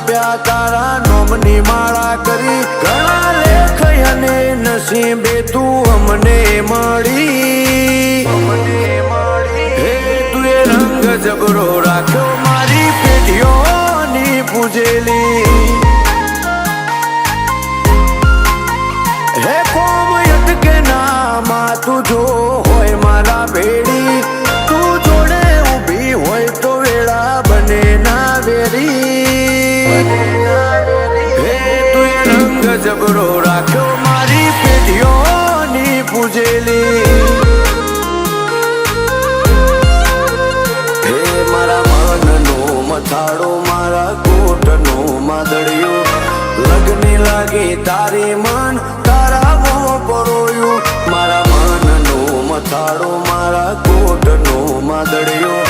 આપ્યા તારા નોમની માળા કરી ઘણા લેખ અને નસીબે તું અમને મળી હે તું એ રંગ જબરો રાખ્યો મારી પેઢીઓની પૂજેલી હે કોમયત કે નામાં તું જો હોય મારા ભેડી તું જોડે ઊભી હોય તો વેળા બને ના વેરી હે તું એ રંગ જબરો રાખ્યો મારી પેઢીઓની પૂજેલી હે મારા મનનો મથાળો મારા કોટનો માદળિયો લગની લાગી તારી મન તારા મો પરોયું મારા મનનો મથાળો મારા કોટનો માદળિયો